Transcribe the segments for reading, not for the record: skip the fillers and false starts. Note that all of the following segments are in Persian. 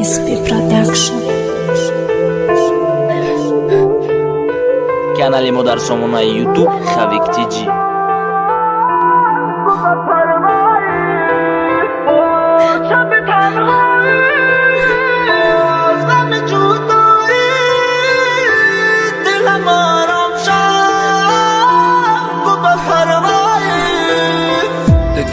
SP Production. Канали мо дар сомонаи YouTube Xavik TG.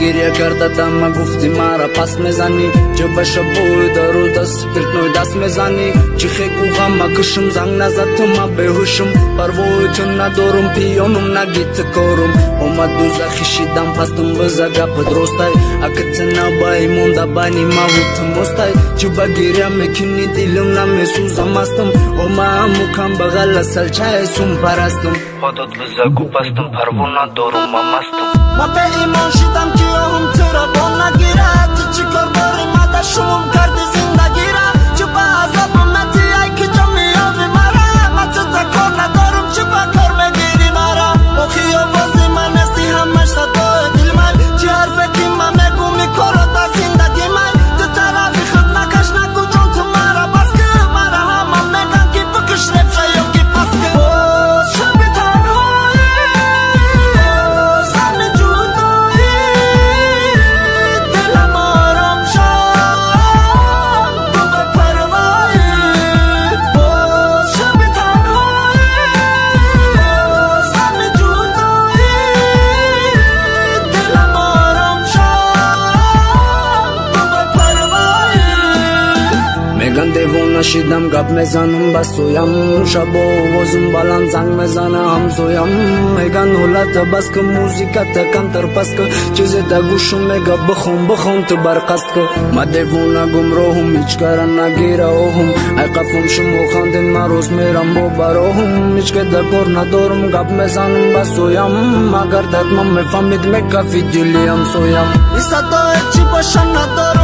گریه کرده دم گفتی مرا پس میزنی جو بشه بوی در روز دست پرتنوی دست میزنی چی خیکو غم کشم زنگ نزد تو ما بهوشم پروای تو ندارم پیانم نگیت کارم اومد دوزخی شیدم پستم بزا گپ درستای اکت نبایی مونده بانی ما وقت مستای جو بگیره میکنی دیلم نمیسوزم استم اوما همو کم بغل سلچه سوم پرستم خودت بزا گو پستم پرو ندارم ما مستم ما به ایمان شدم که هم تو را با نگیره تو چی کار داری مده شموم کردی زندگی را چه با عذاب متی ای که جا میابی مرا ما تو تا کار ندارم چه با کار میگیری مرا اخی آوازی من استی همش صدای دل من چی حرفه که من میگو میکارو تا زندگی من تو طرفی خود نکش نگو جان تو مرا بس که مرا همه میگن که بکش رفشه یا که پس که شبی تنهایی غم جدایی دلم آرام شد تو به پروایی شبی تنهایی غم جدایی دلم آرام شد تو به پروایی میگن دیوونه شدم گپ میزنم بس سویم شب آوازم بلند زنگ میزنه همسویم میگن حالت بس که موزیکت کمتر پس که چیزی تا گوشم میگه بخون تو برقصد که ما دیوونه گمراهم هیچ کار نگیره هم ای قفم شما خاندین من روز میرم با براهم هیچ که در کار ندارم گپ میزنم بس سویم اگر داد من میفهمید میکفی دلی هم سویم این صدای چی باشم ندارم